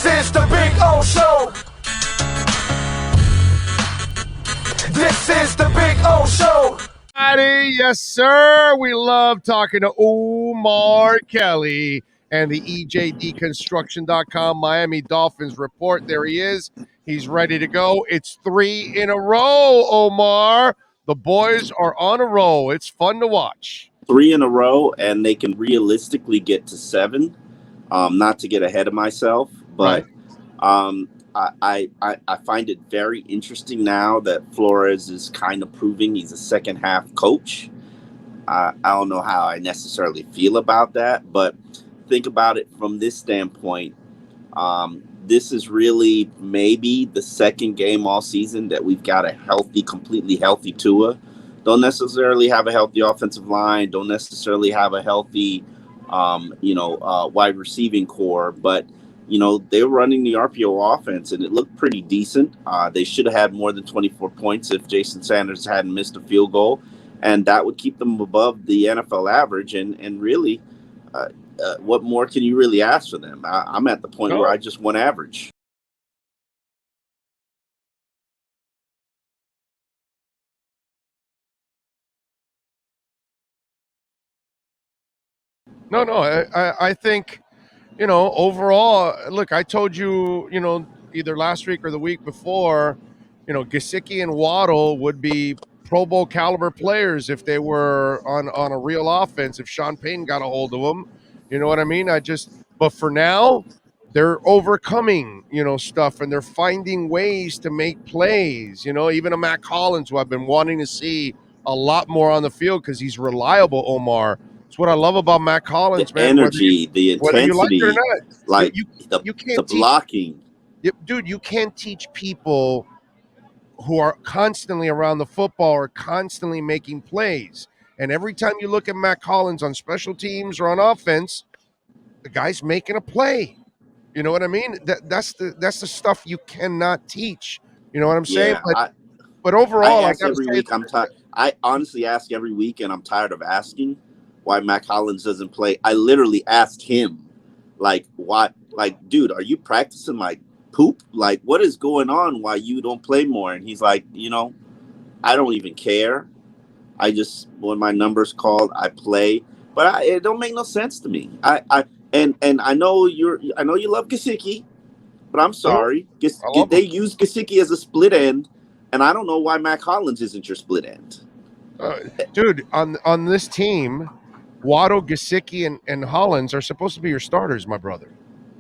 is the Big O Show. This is the Big O Show. Yes, sir. We love talking to Omar Kelly and the EJDconstruction.com Miami Dolphins report. There he is. He's ready to go. It's 3 in a row, Omar. The boys are on a roll. It's fun to watch. 3 in a row, and they can realistically get to 7. Not to get ahead of myself, but I find it very interesting now that Flores is kind of proving he's a second half coach. I don't know how I necessarily feel about that, but think about it from this standpoint. This is really maybe the second game all season that we've got a completely healthy Tua. Don't necessarily have a healthy offensive line. Don't necessarily have a healthy, wide receiving core. But, they were running the RPO offense, and it looked pretty decent. They should have had more than 24 points if Jason Sanders hadn't missed a field goal. And that would keep them above the NFL average. And really, what more can you really ask for them? I'm at the point where I just want average. No, I think, overall, look, I told you, either last week or the week before, Gesicki and Waddle would be Pro Bowl caliber players if they were on a real offense, if Sean Payton got a hold of them. You know what I mean? But for now, they're overcoming, stuff, and they're finding ways to make plays. Even a Matt Collins, who I've been wanting to see a lot more on the field because he's reliable, Omar. It's what I love about Matt Collins, the man. Energy, the intensity, whether you like it or not. like You can't the blocking. Dude, you can't teach people who are constantly around the football or constantly making plays. And every time you look at Matt Collins on special teams or on offense, the guy's making a play. You know what I mean? That's the stuff you cannot teach. You know what I'm saying? But overall, I ask every week. I'm tired. I honestly ask every week, and I'm tired of asking why Matt Collins doesn't play. I literally asked him, why? Dude, are you practicing poop? What is going on? Why you don't play more? And he's like, I don't even care. I just, when my number's called, I play. But it don't make no sense to me. And I know you love Gesicki, but I'm sorry. They use Gesicki as a split end, and I don't know why Matt Collins isn't your split end. Dude, on this team, Waddle, Gesicki, and Hollins are supposed to be your starters, my brother.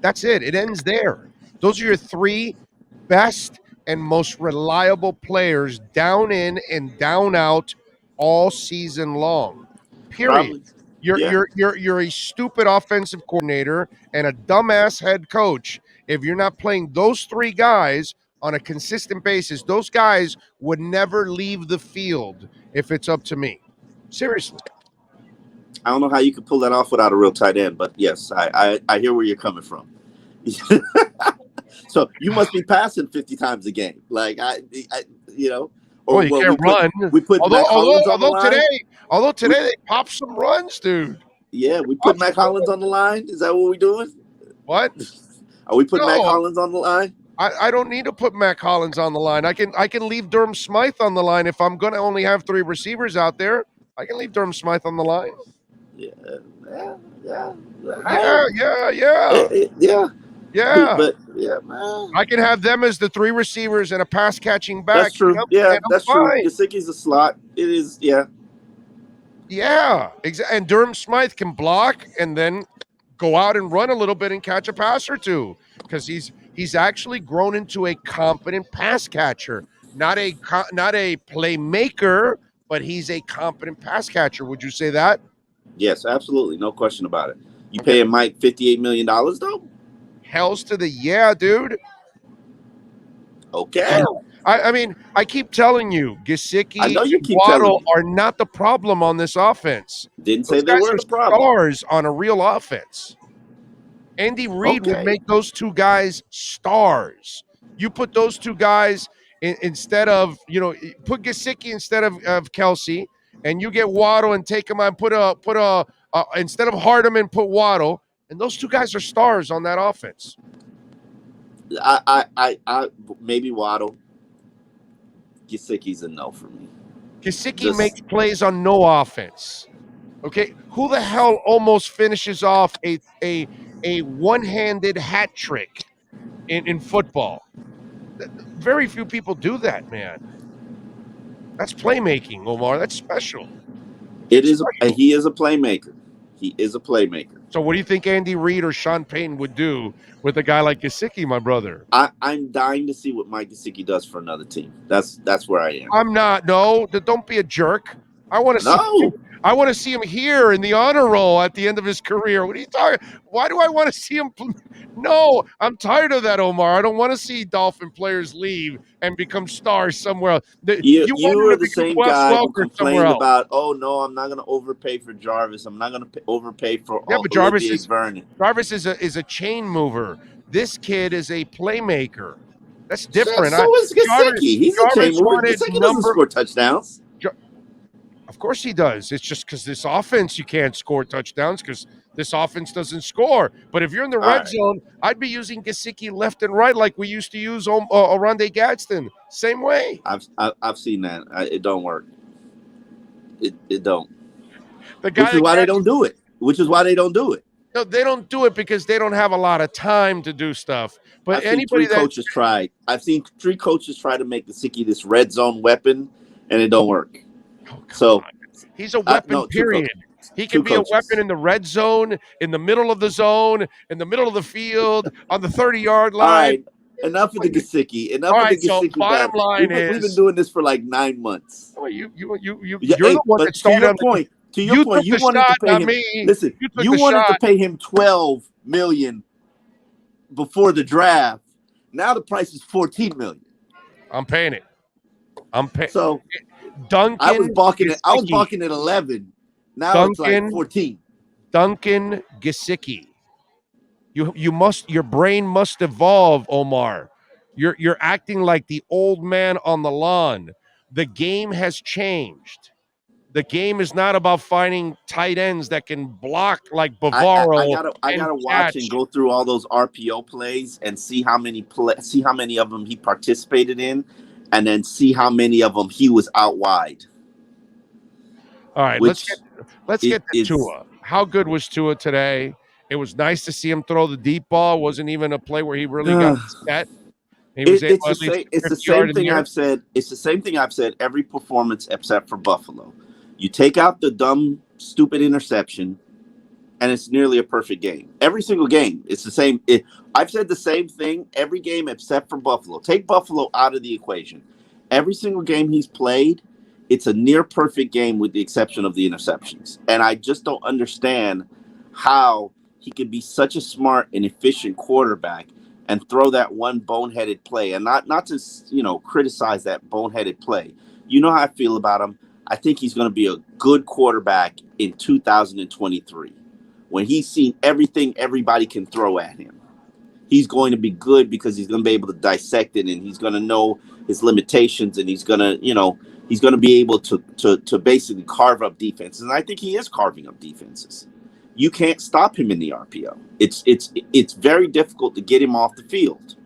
That's it. It ends there. Those are your 3 best and most reliable players down in and down out all season long. Period. Probably. You're a stupid offensive coordinator and a dumbass head coach if you're not playing those 3 guys on a consistent basis. Those guys would never leave the field if it's up to me. Seriously. I don't know how you could pull that off without a real tight end, but yes, I hear where you're coming from. So you must be passing 50 times a game, Well, you can't run. We put Matt Collins on the line. Although today they popped some runs, dude. Yeah, we put Matt Collins on the line. Is that what we're doing? What? Are we putting Matt Collins on the line? I don't need to put Matt Collins on the line. I can leave Durham Smythe on the line if I'm going to only have 3 receivers out there. I can leave Durham Smythe on the line. Yeah. But man, I can have them as the 3 receivers and a pass catching back. That's true. That's true. Gesicki's a slot. It is. Yeah. Yeah. And Durham Smythe can block and then go out and run a little bit and catch a pass or 2 because he's actually grown into a competent pass catcher, not a playmaker, but he's a competent pass catcher. Would you say that? Yes, absolutely. No question about it. You paying Mike $58 million, though? Hells to the yeah, dude. Okay. I mean, I keep telling you, Gesicki and Waddle are not the problem on this offense. Didn't say they were the problem. Stars on a real offense. Andy Reid would make those 2 guys stars. You put those 2 guys instead of, put Gesicki instead of Kelsey, and you get Waddle and take him and put a instead of Hardman, put Waddle, and those 2 guys are stars on that offense. I maybe Waddle. Gesicki's a no for me. Gesicki makes Just plays on no offense. Okay, who the hell almost finishes off a one-handed hat trick in football? Very few people do that, man. That's playmaking, Omar. That's special. it is. Special. He is a playmaker. He is a playmaker. So, what do you think Andy Reid or Sean Payton would do with a guy like Gesicki, my brother? I'm dying to see what Mike Gesicki does for another team. That's where I am. I'm not. No, don't be a jerk. I want to see. No, I want to see him here in the honor roll at the end of his career. What are you talking? Why do I want to see him? No, I'm tired of that, Omar. I don't want to see Dolphin players leave and become stars somewhere else. You want you him are to the become same Wes guy who Welker somewhere complained else. about. Oh no, I'm not going to overpay for Jarvis. I'm not going to overpay for Yeah, but Olivier Vernon. Jarvis is a chain mover. This kid is a playmaker. That's So, different. so is Gesicki. He's a chain Jarvis mover. wanted Gesicki doesn't number. score touchdowns. Of course he does. It's just because this offense you can't score touchdowns because this offense doesn't score. But if you're in the All red right, zone, I'd be using Gesicki left and right like we used to use Oronde Gadsden. Same way. I've seen that. It don't work. It don't. The Which guy is that why they catches, don't do it. Which is why they don't do it. no, they don't do it because they don't have a lot of time to do stuff. But I've seen three anybody that coaches try. I've seen three coaches try to make Gesicki this red zone weapon, and it don't work. oh, come So on. He's a weapon, no, period. He can two be a weapon coaches. in the red zone, in the middle of the zone, in the middle of the field, on the 30-yard All line. right, enough of the Gesicki. All Enough of the right, so Gesicki bottom battle. line We've been is, doing this for like 9 months. well, Yeah, you're the hey, one that but to started your on the. point, You took you the wanted to shot, pay not him. me. Listen, You took you the wanted to shot. pay him 12 million before the draft. Now the price is 14 million. I'm paying it. I'm paying. So I was Duncan balking at Gesicki. 11. Now it's like Duncan 14. Gesicki. Your brain must evolve, Omar. You're acting like the old man on the lawn. The game has changed. The game is not about finding tight ends that can block like Bavaro I and gotta watch and catch. go through all those RPO plays and see how many of them he participated in, and then see how many of them he was out wide. All right, Which let's get to is Tua. How good was Tua today? It was nice to see him throw the deep ball. It wasn't even a play where he really got set. He was able it's the at least same. It's the 50 same yard in the thing air. I've said. It's the same thing I've said every performance except for Buffalo. You take out the dumb, stupid interception, and it's nearly a perfect game. Every single game, it's the same. I've said the same thing every game except for Buffalo. Take Buffalo out of the equation. Every single game he's played, it's a near perfect game with the exception of the interceptions. And I just don't understand how he can be such a smart and efficient quarterback and throw that one boneheaded play, and not to criticize that boneheaded play. You know how I feel about him. I think he's going to be a good quarterback in 2023 when he's seen everything everybody can throw at him. He's going to be good because he's going to be able to dissect it, and he's going to know his limitations, and he's going to be able to basically carve up defenses. And I think he is carving up defenses. You can't stop him in the RPO. It's very difficult to get him off the field.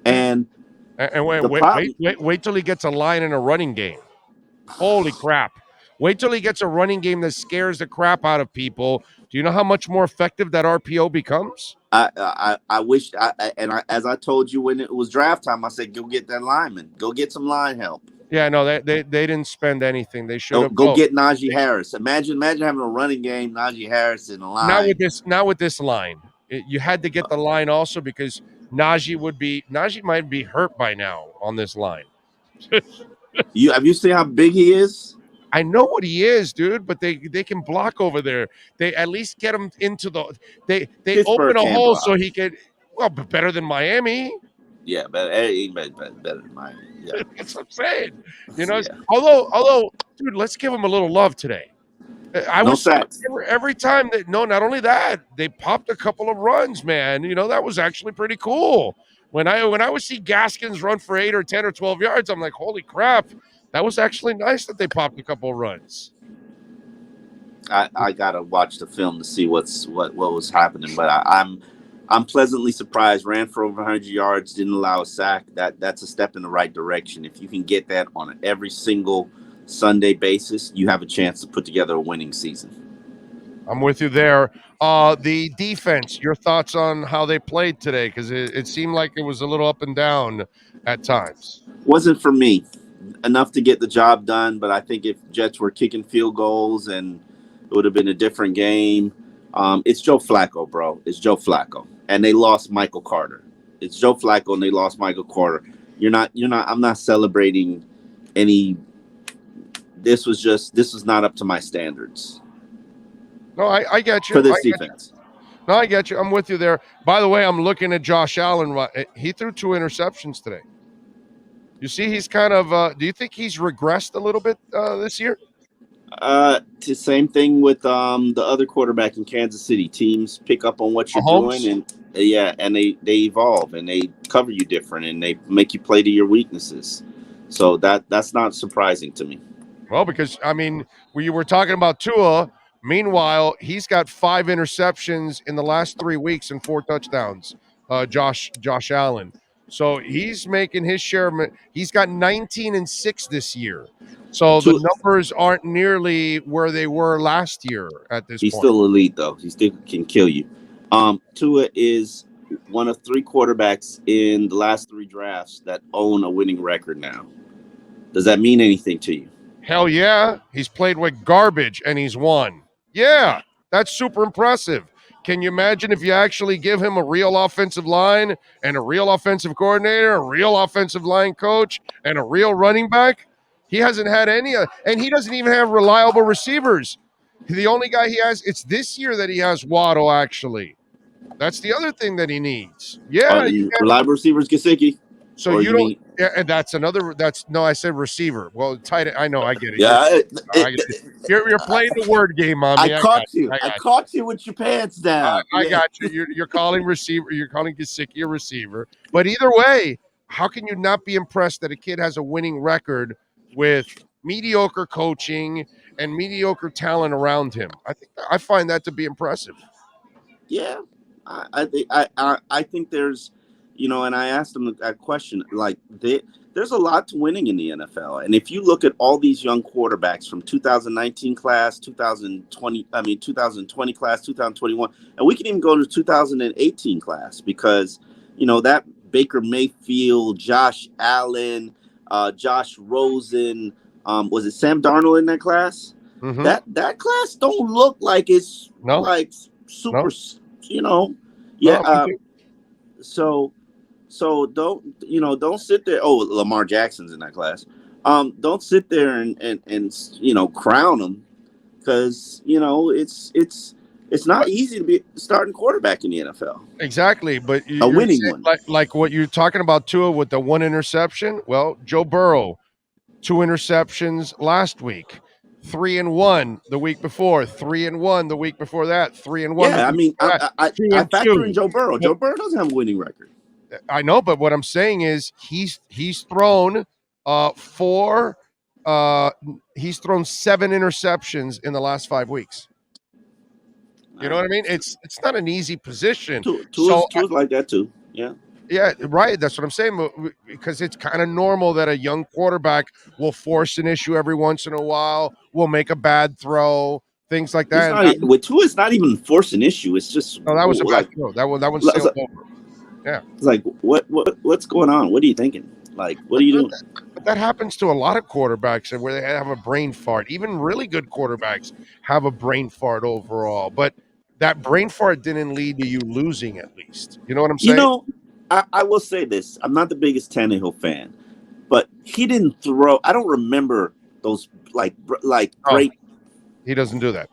And And the problem, wait till he gets a line in a running game. Holy crap. Wait till he gets a running game that scares the crap out of people. Do you know how much more effective that RPO becomes? I wish, as I told you when it was draft time, I said, go get that lineman. Go get some line help. Yeah, no, they didn't spend anything. They should have. Go get Najee Harris. Imagine having a running game, Najee Harris in a Not line. with this line. You had to get the line also because Najee might be hurt by now on this line. Have you seen how big he is? I know what he is, dude, but they can block over there. They at least get him into the they open Pittsburgh a can hole so block. he could but better than Miami. Yeah, better than Miami. Yeah, That's what I'm saying. yeah. Although, dude, let's give him a little love today. I No was so sacks. every time that not only that, they popped a couple of runs, man. That was actually pretty cool. When I would see Gaskins run for 8 or 10 or 12 yards, I'm like, holy crap, that was actually nice that they popped a couple of runs. I gotta watch the film to see what was happening, but I'm I'm pleasantly surprised. Ran for over 100 yards, didn't allow a sack. That's a step in the right direction. If you can get that on every single Sunday basis, you have a chance to put together a winning season. I'm with you there. The defense, your thoughts on how they played today? Because it seemed like it was a little up and down at times. Wasn't for me enough to get the job done, but I think if Jets were kicking field goals and it would have been a different game. It's Joe Flacco, bro. It's Joe Flacco. And they lost Michael Carter. It's Joe Flacco and they lost Michael Carter. I'm not celebrating any. This was not up to my standards. No, I get you. For this defense. No, I get you. I'm with you there. By the way, I'm looking at Josh Allen. He threw 2 interceptions today. You see, he's kind of. Do you think he's regressed a little bit this year? Same thing with the other quarterback in Kansas City. Teams pick up on what you're doing, and and they evolve and they cover you different and they make you play to your weaknesses. So that's not surprising to me. Well, because I mean, we were talking about Tua. Meanwhile, he's got 5 interceptions in the last 3 weeks and 4 touchdowns. Josh Allen. So he's making his share. He's got 19-6 this year. So the numbers aren't nearly where they were last year at this point. He's still elite, though. He still can kill you. Tua is one of 3 quarterbacks in the last 3 drafts that own a winning record now. Does that mean anything to you? Hell yeah. He's played with garbage and he's won. Yeah, that's super impressive. Can you imagine if you actually give him a real offensive line and a real offensive coordinator, a real offensive line coach, and a real running back? He hasn't had any, and he doesn't even have reliable receivers. The only guy he has, it's this year that he has Waddle, actually. That's the other thing that he needs. Yeah. Reliable receivers, Gesicki. So you don't. Yeah, and that's another. I said receiver. Well, tight. I know. I get it. Yeah, you're playing the word game on me. I caught you. I caught you with your pants down. I got you. You're calling receiver. You're calling Gesicki a receiver. But either way, how can you not be impressed that a kid has a winning record with mediocre coaching and mediocre talent around him? I find that to be impressive. Yeah, I think there's. And I asked him a question, like, there's a lot to winning in the NFL. And if you look at all these young quarterbacks from 2019 class, 2020 class, 2021, and we can even go to 2018 class because, that Baker Mayfield, Josh Allen, Josh Rosen, was it Sam Darnold in that class? Mm-hmm. That class don't look like it's like super, So don't sit there. Oh, Lamar Jackson's in that class. Don't sit there and crown him because it's not easy to be starting quarterback in the NFL. Exactly, but a winning one, like what you're talking about, Tua with the 1 interception. Well, Joe Burrow, 2 interceptions last week. 3-1 the week before, 3-1 the week before that, 3-1. Yeah, I mean, I factor in Joe Burrow. Joe Burrow doesn't have a winning record. I know, but what I'm saying is he's thrown 7 interceptions in the last 5 weeks. You know what I mean? It's not an easy position. Tua's like that too. Yeah. Yeah, right. That's what I'm saying. Because it's kind of normal that a young quarterback will force an issue every once in a while, will make a bad throw, things like that. With Tua, it's not even force an issue. It's just that was a bad throw. That one's sailed over. Yeah. It's like what's going on? What are you thinking? Like, what are you doing? That happens to a lot of quarterbacks where they have a brain fart. Even really good quarterbacks have a brain fart overall. But that brain fart didn't lead to you losing, at least. You know what I'm saying? I will say this. I'm not the biggest Tannehill fan, but he didn't throw. I don't remember those great. He doesn't do that.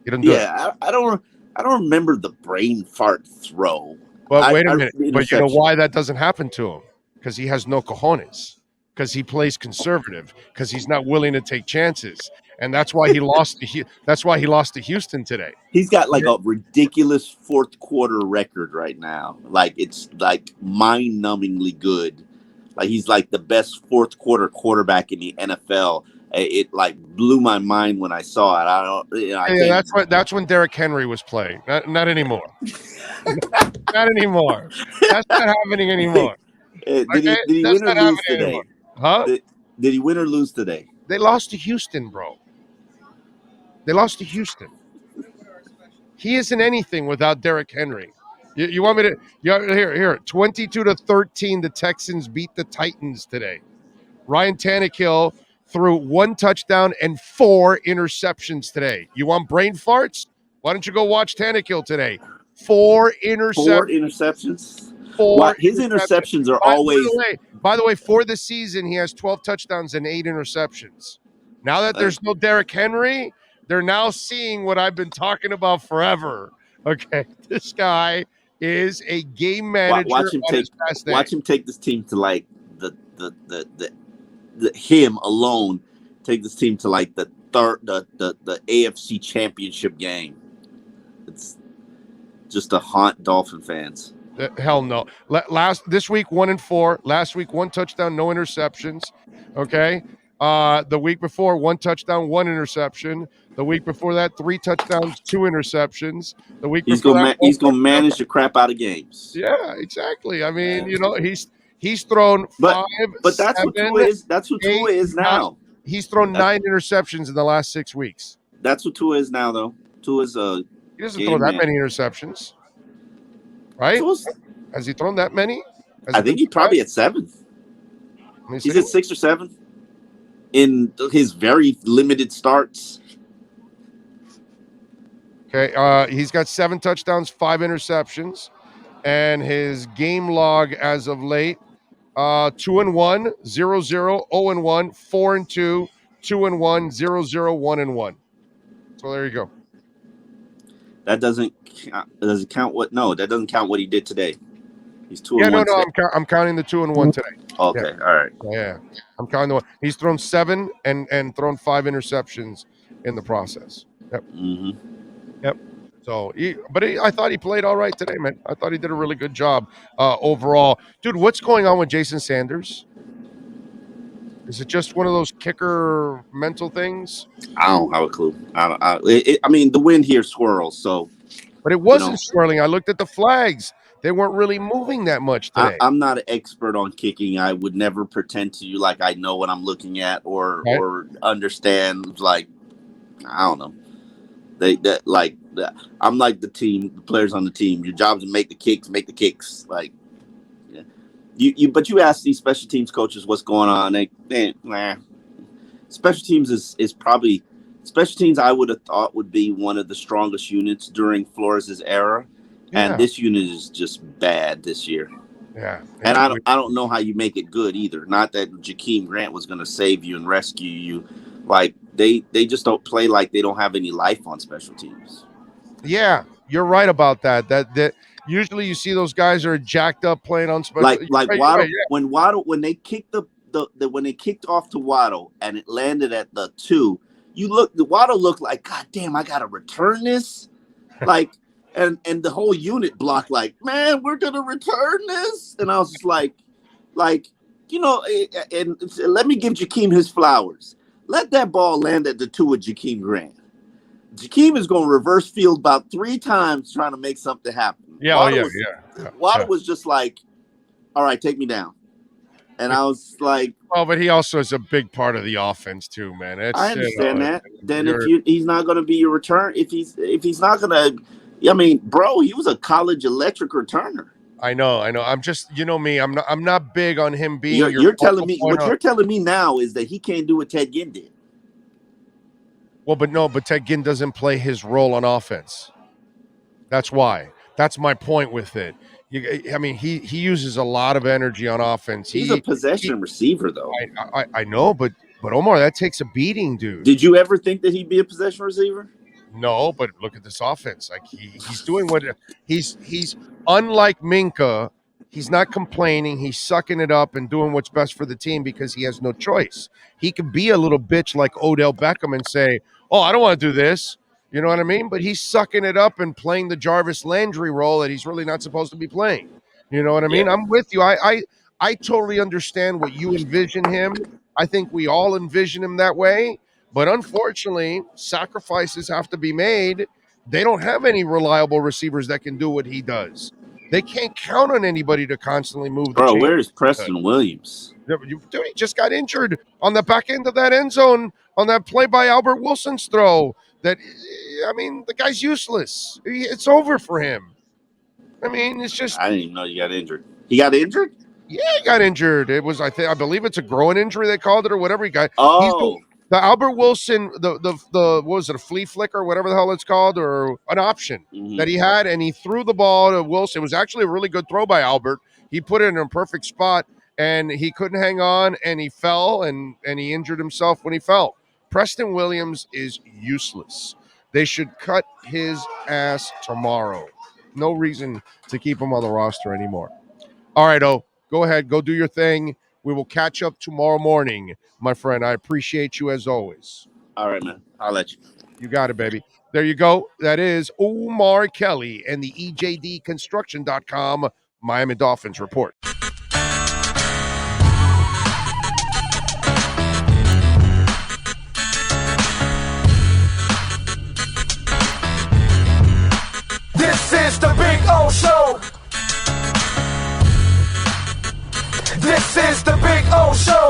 He doesn't do it. Yeah, I don't remember the brain fart throw. But wait a minute. But you know why that doesn't happen to him? Because he has no cojones. Because he plays conservative. Because he's not willing to take chances, and that's why he lost. That's why he lost to Houston today. He's got like a ridiculous 4th quarter record right now. Like it's like mind-numbingly good. Like he's like the best 4th quarter quarterback in the NFL, It like blew my mind when I saw it. I don't, I can't. That's when Derrick Henry was playing. Not anymore. Not anymore. That's not happening anymore. Did Okay, he that's win or not lose happening today? anymore. Huh? Did he win or lose today? They lost to Houston, bro. They lost to Houston. He isn't anything without Derrick Henry. You want me to? Here. 22-13. The Texans beat the Titans today. Ryan Tannehill threw 1 touchdown and 4 interceptions today. You want brain farts? Why don't you go watch Tannehill today? 4 interceptions. 4 interceptions. 4 Why his interceptions. interceptions are always. By the way, for the season, he has 12 touchdowns and 8 interceptions. Now that there's no Derrick Henry, they're now seeing what I've been talking about forever. Okay, this guy is a game manager on his best day. Watch him take this team to like the him alone take this team to like the AFC Championship game. It's just to haunt Dolphin fans. Hell no. This week 1-4. Last week 1 touchdown, no interceptions. Okay. The week before 1 touchdown, 1 interception. The week before that 3 touchdowns, 2 interceptions. The week he's before gonna manage the crap out of games. Yeah, exactly. I mean, he's thrown 5, but that's 7, what Tua is. That's what Tua is now. He's thrown 9 interceptions in the last 6 weeks. That's what Tua is now, though. Tua's he doesn't throw that many interceptions. Right? Has he thrown that many? I think he's probably at 7. He's at 6 or 7 in his very limited starts. Okay, he's got 7 touchdowns, 5 interceptions, and his game log as of late: 2-1, 0-0, 0-1, 4-2, 2-1, 0-0, 1-1. So there you go. That doesn't count what? No, that doesn't count what he did today. He's 2-1. Yeah, no, I'm counting the 2-1 today. Okay, yeah. All right. Yeah, I'm counting the one. He's thrown 7 and thrown 5 interceptions in the process. Yep. Mm-hmm. Yep. So, I thought he played all right today, man. I thought he did a really good job overall. Dude, what's going on with Jason Sanders? Is it just one of those kicker mental things? I don't have a clue. I mean, the wind here swirls, so. But it wasn't swirling. I looked at the flags. They weren't really moving that much today. I'm not an expert on kicking. I would never pretend to you like I know what I'm looking at or understand. Like, I don't know. I'm like the players on the team. Your job is to make the kicks. Like, yeah. But you ask these special teams coaches what's going on. Special teams is probably special teams. I would have thought would be one of the strongest units during Flores' era, and this unit is just bad this year. Yeah, and I don't know how you make it good either. Not that Jakeem Grant was going to save you and rescue you. Like they just don't play like they don't have any life on special teams. Yeah, you're right about that. That usually you see those guys are jacked up playing on special. Like Waddle, when they kicked when they kicked off to Waddle and it landed at the 2, the Waddle looked like, God damn, I gotta return this. Like and the whole unit blocked like, man, we're gonna return this. And I was just like, and let me give Jakeem his flowers. Let that ball land at the 2 of Jakeem Grant. Jakeem is going to reverse field about 3 times trying to make something happen. Yeah, Waddle was just like, all right, take me down. And I was like, well, but he also is a big part of the offense too, man. I understand that. Then if he's not going to be your return, if he's not going to, I mean, bro, he was a college electric returner. I know. I'm just, me. I'm not big on him being. You're telling me what you're telling me now is that he can't do what Ted Ginn did. Well, but Ted Ginn doesn't play his role on offense. That's why. That's my point with it. He uses a lot of energy on offense. He's a possession receiver, though. I know, but Omar, that takes a beating, dude. Did you ever think that he'd be a possession receiver? No, but look at this offense. Like he's doing what he's unlike Minka. He's not complaining. He's sucking it up and doing what's best for the team because he has no choice. He could be a little bitch like Odell Beckham and say, "Oh, I don't want to do this." You know what I mean? But he's sucking it up and playing the Jarvis Landry role that he's really not supposed to be playing. You know what I mean? I'm with you. I totally understand what you envision him. I think we all envision him that way. But unfortunately, sacrifices have to be made. They don't have any reliable receivers that can do what he does. They can't count on anybody to constantly move the Bro, chain. where is Preston Williams? Dude, he just got injured on the back end of that end zone on that play by Albert Wilson's throw. The guy's useless. It's over for him. I mean, it's just. I didn't even know you got injured. He got injured? Yeah, he got injured. It was, I believe it's a groin injury they called it or whatever he got. Oh. The Albert Wilson, the what was it, a flea flicker, whatever the hell it's called, or an option that he had, and he threw the ball to Wilson. It was actually a really good throw by Albert. He put it in a perfect spot, and he couldn't hang on, and he fell, and he injured himself when he fell. Preston Williams is useless. They should cut his ass tomorrow. No reason to keep him on the roster anymore. All right, go ahead, go do your thing. We will catch up tomorrow morning, my friend. I appreciate you as always. All right, man. I'll let you. You got it, baby. There you go. That is Omar Kelly and the EJDconstruction.com Miami Dolphins report. This is the Big O Show. This is the Big O Show.